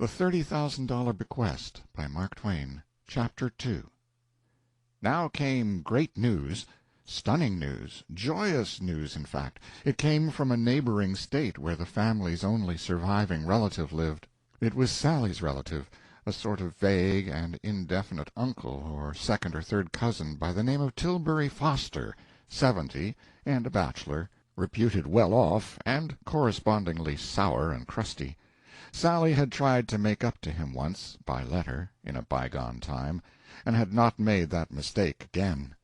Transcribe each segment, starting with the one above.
The $30,000 Bequest by Mark Twain. Chapter 2. Now came great news, stunning news, joyous news, in fact. It came from a neighboring state where the family's only surviving relative lived. It was Sally's relative, a sort of vague and indefinite uncle or second or third cousin by the name of Tilbury Foster, 70, and a bachelor, reputed well off, and correspondingly sour and crusty. Sally had tried to make up to him once, by letter, in a bygone time, and had not made that mistake again.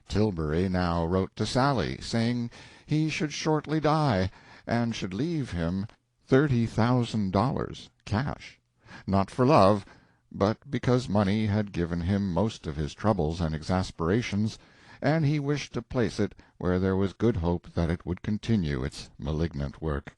Tilbury now wrote to Sally, saying he should shortly die, and should leave him $30,000 cash, not for love, but because money had given him most of his troubles and exasperations, and he wished to place it where there was good hope that it would continue its malignant work.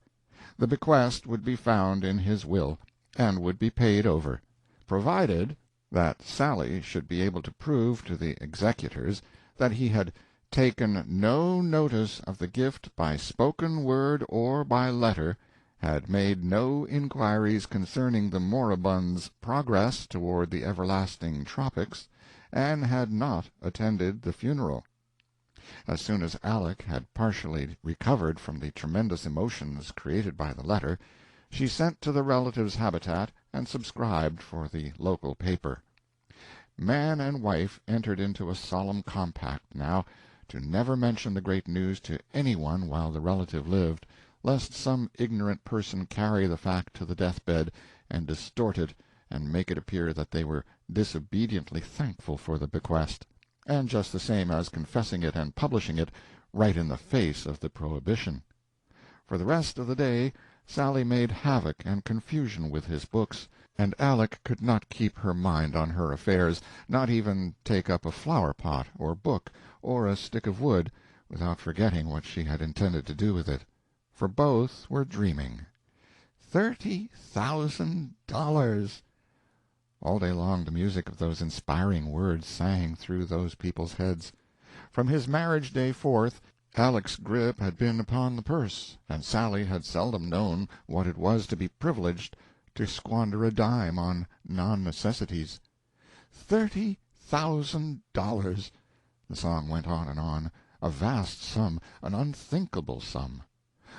The bequest would be found in his will, and would be paid over, provided that Sally should be able to prove to the executors that he had taken no notice of the gift by spoken word or by letter, had made no inquiries concerning the moribund's progress toward the everlasting tropics, and had not attended the funeral. As soon as Aleck had partially recovered from the tremendous emotions created by the letter, she sent to the relative's habitat and subscribed for the local paper. Man and wife entered into a solemn compact now to never mention the great news to any one while the relative lived, lest some ignorant person carry the fact to the death-bed and distort it and make it appear that they were disobediently thankful for the bequest, and just the same as confessing it and publishing it right in the face of the prohibition. For the rest of the day Sally made havoc and confusion with his books, and Aleck could not keep her mind on her affairs, not even take up a flower-pot or book or a stick of wood, without forgetting what she had intended to do with it. For both were dreaming. $30,000! All day long the music of those inspiring words sang through those people's heads. From his marriage-day forth, Aleck's grip had been upon the purse, and Sally had seldom known what it was to be privileged to squander a dime on non-necessities. $30,000! The song went on, a vast sum, an unthinkable sum.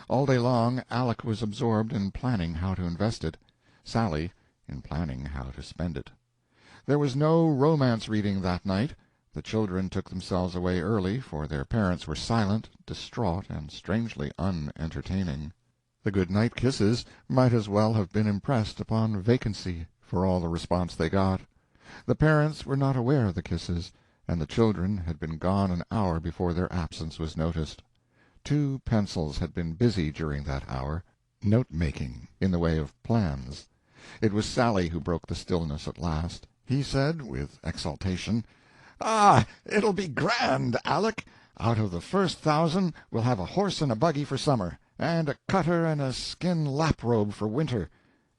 All day long Aleck was absorbed in planning how to invest it, Sally in planning how to spend it. There was no romance reading that night. The children took themselves away early, for their parents were silent, distraught, and strangely unentertaining. The good-night kisses might as well have been impressed upon vacancy, for all the response they got. The parents were not aware of the kisses, and the children had been gone an hour before their absence was noticed. 2 pencils had been busy during that hour, note-making in the way of plans. It was Sally who broke the stillness at last. He said, with exultation, "Ah, it'll be grand, Aleck! Out of the first 1,000 we'll have a horse and a buggy for summer, and a cutter and a skin lap-robe for winter."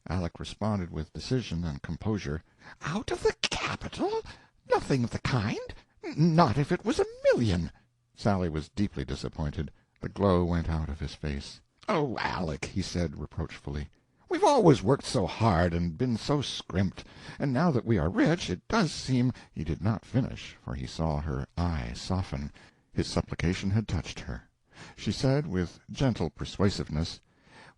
Aleck responded with decision and composure, "Out of the capital? Nothing of the kind. Not if it was $1,000,000." Sally was deeply disappointed. The glow went out of his face. "Oh, Aleck," he said, reproachfully, "we've always worked so hard and been so scrimped, and now that we are rich it does seem—" He did not finish, for he saw her eye soften. His supplication had touched her. She said, with gentle persuasiveness,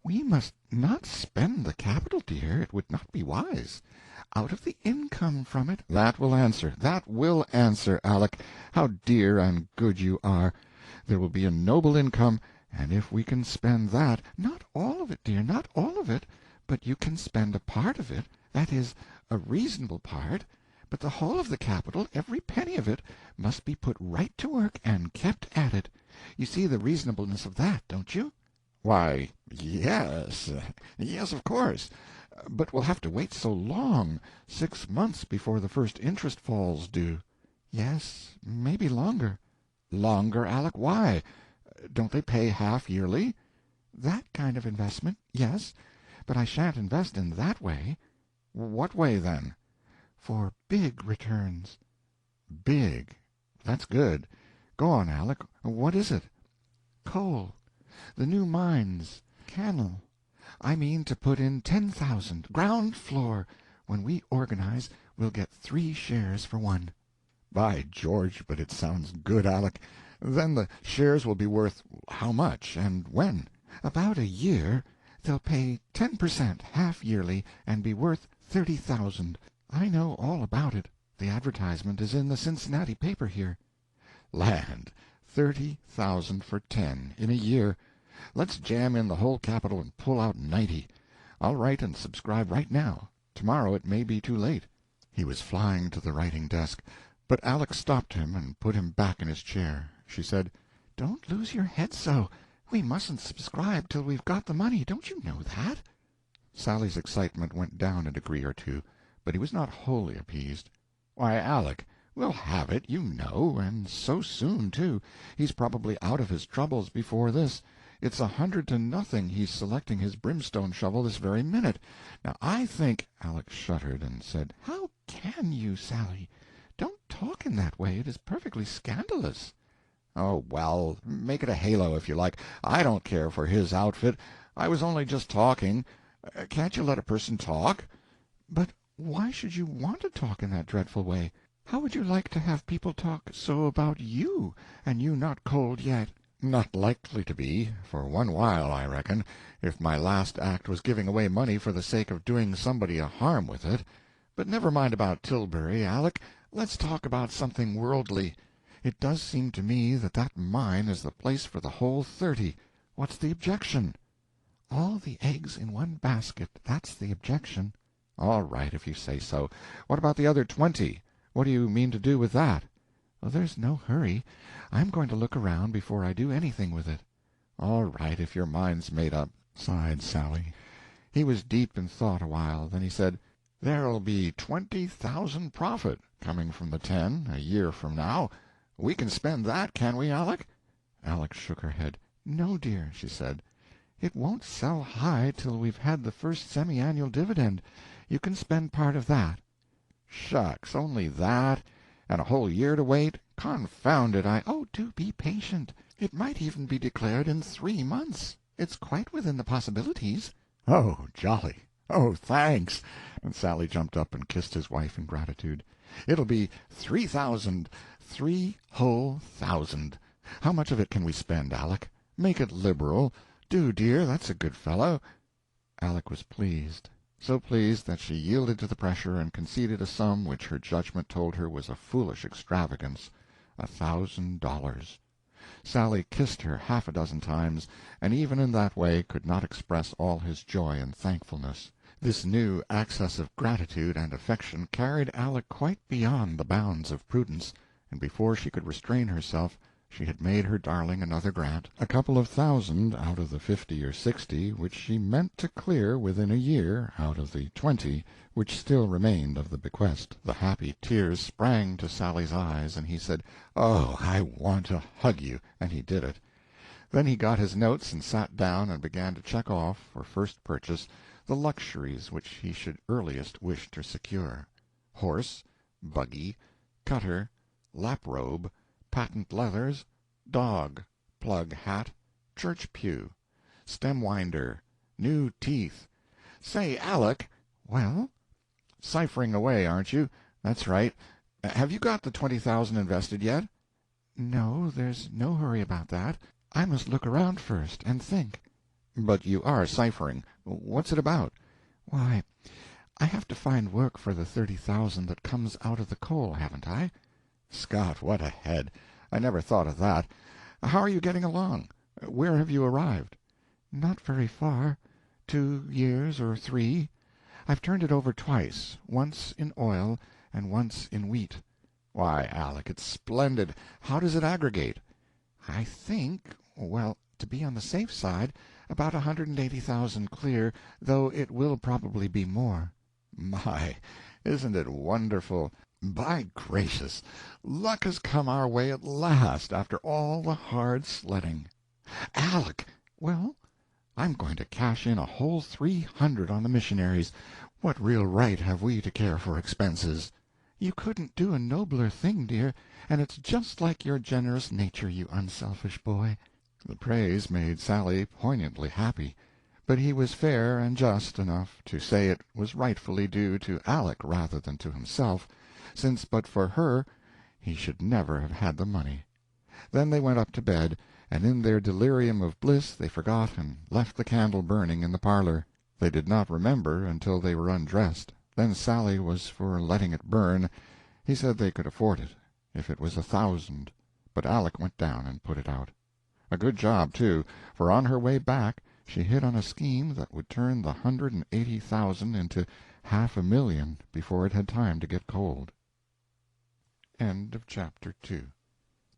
"We must not spend the capital, dear. It would not be wise. Out of the income from it—" "That will answer, Aleck. How dear and good you are! There will be a noble income, and if we can spend that—" "Not all of it, dear, not all of it. But you can spend a part of it, that is, a reasonable part. But the whole of the capital, every penny of it, must be put right to work and kept at it. You see the reasonableness of that, don't you?" "Why, yes, of course. But we'll have to wait so long, 6 months before the first interest falls due." "Yes, maybe longer." "Longer, Aleck? Why? Don't they pay half yearly?" "That kind of investment, yes. But I shan't invest in that way." "What way, then?" "For big returns." "Big? That's good. Go on, Aleck. What is it?" "Coal. The new mines. Cannel. I mean to put in 10,000, ground floor. When we organize, we'll get 3 shares for 1." "By George, but it sounds good, Aleck. Then the shares will be worth how much, and when?" "About a year. They'll pay 10%, half yearly, and be worth 30,000. I know all about it. The advertisement is in the Cincinnati paper here." "Land! 30,000 for 10, in a year. Let's jam in the whole capital and pull out 90. I'll write and subscribe right now. Tomorrow it may be too late." He was flying to the writing desk, but Aleck stopped him and put him back in his chair. She said, "Don't lose your head so. We mustn't subscribe till we've got the money. Don't you know that?" Sally's excitement went down a degree or two, but he was not wholly appeased. "Why, Aleck, we'll have it, you know, and so soon, too. He's probably out of his troubles before this. It's 100 to nothing he's selecting his brimstone shovel this very minute. Now I think—" Aleck shuddered and said, "How can you, Sally? Don't talk in that way. It is perfectly scandalous." "Oh, well, make it a halo if you like. I don't care for his outfit. I was only just talking. Can't you let a person talk?" "But why should you want to talk in that dreadful way? How would you like to have people talk so about you, and you not cold yet?" "Not likely to be, for one while, I reckon, if my last act was giving away money for the sake of doing somebody a harm with it. But never mind about Tilbury, Aleck. Let's talk about something worldly. It does seem to me that that mine is the place for the whole 30. What's the objection?" "All the eggs in one basket, that's the objection." "All right, if you say so. What about the other 20? What do you mean to do with that?" "There's no hurry. I'm going to look around before I do anything with it." "All right, if your mind's made up," sighed Sally. He was deep in thought a while. Then he said, "There'll be 20,000 profit coming from the 10 a year from now. We can spend that, can we, Aleck?" Aleck shook her head. "No, dear," she said. "It won't sell high till we've had the first semi-annual dividend. You can spend part of that." "Shucks, only that? And a whole year to wait? Confound it, "Oh, do be patient. It might even be declared in 3 months. It's quite within the possibilities." "Oh, jolly! Oh, thanks!" And Sally jumped up and kissed his wife in gratitude. "It'll be 3,000, 3 whole thousand. How much of it can we spend, Aleck? Make it liberal. Do, dear, that's a good fellow." Aleck was pleased, so pleased that she yielded to the pressure and conceded a sum which her judgment told her was a foolish extravagance, $1,000. Sally kissed her half a dozen times, and even in that way could not express all his joy and thankfulness. This new access of gratitude and affection carried Aleck quite beyond the bounds of prudence, and before she could restrain herself she had made her darling another grant, a couple of thousand out of the 50 or 60 which she meant to clear within a year out of the 20 which still remained of the bequest. The happy tears sprang to Sally's eyes, and he said, "Oh, I want to hug you," and he did it. Then he got his notes and sat down and began to check off, for first purchase, the luxuries which he should earliest wish to secure: horse, buggy, cutter, lap-robe, patent leathers, dog, plug hat, church pew, stem winder, new teeth. "Say, Aleck." "Well?" "Ciphering away, aren't you? That's right. Have you got the 20,000 invested yet?" "No, there's no hurry about that. I must look around first, and think." "But you are ciphering. What's it about?" "Why, I have to find work for the 30,000 that comes out of the coal, haven't I?" "Scott, what a head! I never thought of that. How are you getting along? Where have you arrived?" "Not very far. 2 years or 3. I've turned it over twice, once in oil and once in wheat." "Why, Aleck, it's splendid. How does it aggregate?" "I think, well, to be on the safe side, about 180,000 clear, though it will probably be more." "My, isn't it wonderful! By gracious, luck has come our way at last, after all the hard sledding. Aleck!" "Well?" "I'm going to cash in a whole 300 on the missionaries. What real right have we to care for expenses?" "You couldn't do a nobler thing, dear, and it's just like your generous nature, you unselfish boy." The praise made Sally poignantly happy. but he was fair and just enough to say it was rightfully due to Aleck rather than to himself, since but for her he should never have had the money. Then they went up to bed, and in their delirium of bliss they forgot and left the candle burning in the parlor. They did not remember until they were undressed. Then Sally was for letting it burn. He said they could afford it, if it was 1,000, but Aleck went down and put it out. A good job, too, for on her way back she hit on a scheme that would turn the 180,000 into 500,000 before it had time to get cold. End of chapter 2.